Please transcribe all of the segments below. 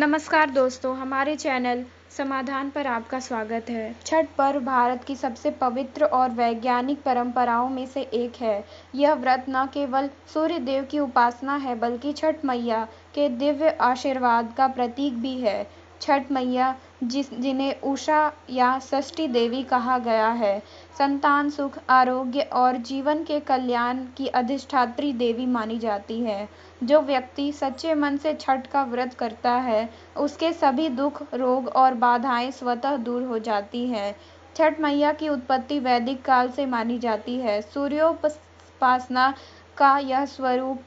नमस्कार दोस्तों, हमारे चैनल समाधान पर आपका स्वागत है। छठ पर्व भारत की सबसे पवित्र और वैज्ञानिक परंपराओं में से एक है। यह व्रत न केवल सूर्य देव की उपासना है, बल्कि छठ मैया के दिव्य आशीर्वाद का प्रतीक भी है। छठ मैया, जिन्हें उषा या षष्ठी देवी कहा गया है, संतान सुख, आरोग्य और जीवन के कल्याण की अधिष्ठात्री देवी मानी जाती है। जो व्यक्ति सच्चे मन से छठ का व्रत करता है, उसके सभी दुख, रोग और बाधाएं स्वतः दूर हो जाती हैं। छठ मैया की उत्पत्ति वैदिक काल से मानी जाती है। सूर्योपासना का यह स्वरूप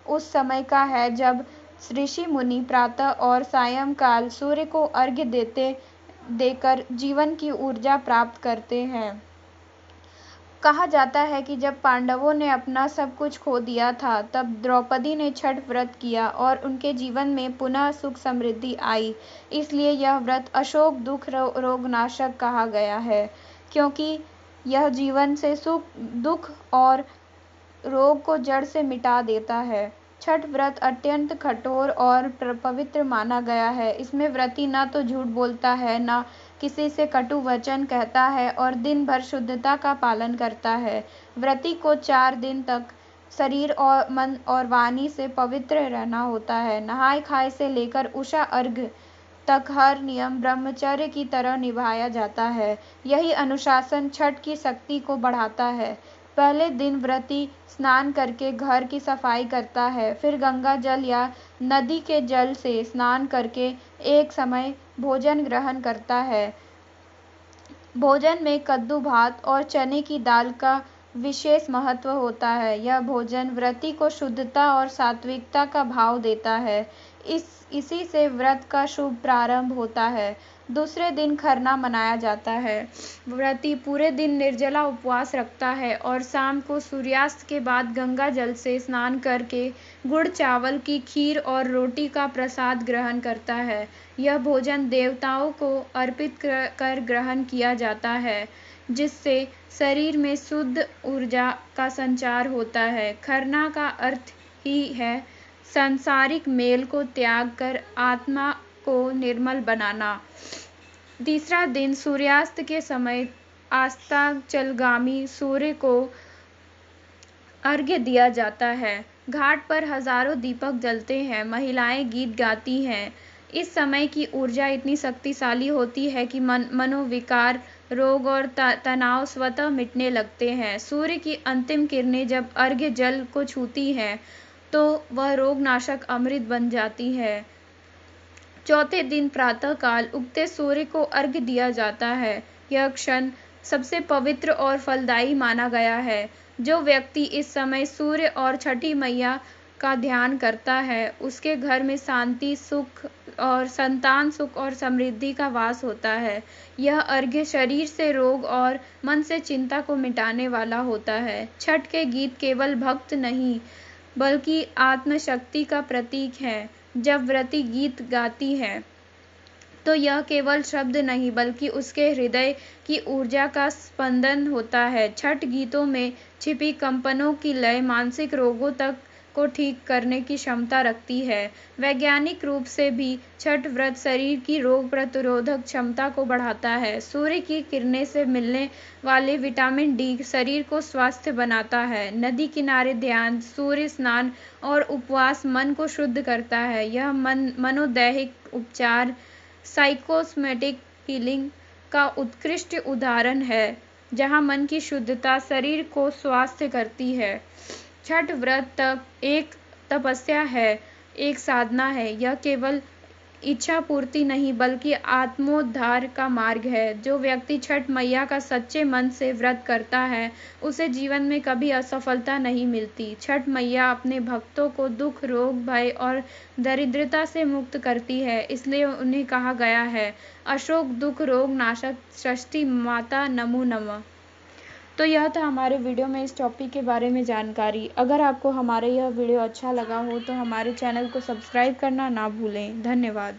उस समय का है जब ऋषि मुनि प्रातः और सायंकाल सूर्य को अर्घ्य देकर जीवन की ऊर्जा प्राप्त करते हैं। कहा जाता है कि जब पांडवों ने अपना सब कुछ खो दिया था, तब द्रौपदी ने छठ व्रत किया और उनके जीवन में पुनः सुख समृद्धि आई। इसलिए यह व्रत अशोक दुख रोगनाशक कहा गया है, क्योंकि यह जीवन से सुख, दुख और रोग को जड़ से मिटा देता है। छठ व्रत अत्यंत कठोर और पवित्र माना गया है। इसमें व्रती न तो झूठ बोलता है, न किसी से कटु वचन कहता है और दिन भर शुद्धता का पालन करता है। व्रती को 4 दिन तक शरीर और मन और वाणी से पवित्र रहना होता है। नहाय खाए से लेकर उषा अर्घ्य तक हर नियम ब्रह्मचर्य की तरह निभाया जाता है। यही अनुशासन छठ की शक्ति को बढ़ाता है। पहले दिन व्रती स्नान करके घर की सफाई करता है, फिर गंगा जल या नदी के जल से स्नान करके एक समय भोजन ग्रहण करता है। भोजन में कद्दू भात और चने की दाल का विशेष महत्व होता है। यह भोजन व्रती को शुद्धता और सात्विकता का भाव देता है। इसी से व्रत का शुभ प्रारंभ होता है। दूसरे दिन खरना मनाया जाता है। व्रती पूरे दिन निर्जला उपवास रखता है और शाम को सूर्यास्त के बाद गंगा जल से स्नान करके गुड़ चावल की खीर और रोटी का प्रसाद ग्रहण करता है। यह भोजन देवताओं को अर्पित कर ग्रहण किया जाता है, जिससे शरीर में शुद्ध ऊर्जा का संचार होता है। खरना का अर्थ ही है सांसारिक मेल को त्याग कर आत्मा को निर्मल बनाना। तीसरा दिन सूर्यास्त के समय अस्ताचलगामी सूर्य को अर्घ्य दिया जाता है। घाट पर हजारों दीपक जलते हैं, महिलाएं गीत गाती हैं। इस समय की ऊर्जा इतनी शक्तिशाली होती है कि मनोविकार, रोग और तनाव स्वतः मिटने लगते हैं। सूर्य की अंतिम किरणें जब अर्घ्य जल को छूती हैं, तो वह रोगनाशक अमृत बन जाती है। चौथे दिन प्रातःकाल उगते सूर्य को अर्घ्य दिया जाता है। यह क्षण सबसे पवित्र और फलदायी माना गया है। जो व्यक्ति इस समय सूर्य और छठी मैया का ध्यान करता है, उसके घर में शांति, सुख और संतान सुख और समृद्धि का वास होता है। यह अर्घ्य शरीर से रोग और मन से चिंता को मिटाने वाला होता है। छठ के गीत केवल भक्त नहीं, बल्कि आत्मशक्ति का प्रतीक है। जब व्रती गीत गाती है, तो यह केवल शब्द नहीं, बल्कि उसके हृदय की ऊर्जा का स्पंदन होता है। छठ गीतों में छिपी कंपनों की लय मानसिक रोगों तक को ठीक करने की क्षमता रखती है। वैज्ञानिक रूप से भी छठ व्रत शरीर की रोग प्रतिरोधक क्षमता को बढ़ाता है। सूर्य की किरणें से मिलने वाले विटामिन डी शरीर को स्वस्थ बनाता है। नदी किनारे ध्यान, सूर्य स्नान और उपवास मन को शुद्ध करता है। यह मनोदैहिक उपचार, साइकोसोमैटिक हीलिंग का उत्कृष्ट उदाहरण है, जहां मन की शुद्धता शरीर को स्वस्थ करती है। छठ व्रत एक तपस्या है, एक साधना है। यह केवल इच्छा पूर्ति नहीं, बल्कि आत्मोद्धार का मार्ग है। जो व्यक्ति छठ मैया का सच्चे मन से व्रत करता है, उसे जीवन में कभी असफलता नहीं मिलती। छठ मैया अपने भक्तों को दुख, रोग, भय और दरिद्रता से मुक्त करती है। इसलिए उन्हें कहा गया है, अशोक दुख रोग नाशक षष्ठी माता नमो नमः। तो यह था हमारे वीडियो में इस टॉपिक के बारे में जानकारी। अगर आपको हमारा यह वीडियो अच्छा लगा हो, तो हमारे चैनल को सब्सक्राइब करना ना भूलें। धन्यवाद।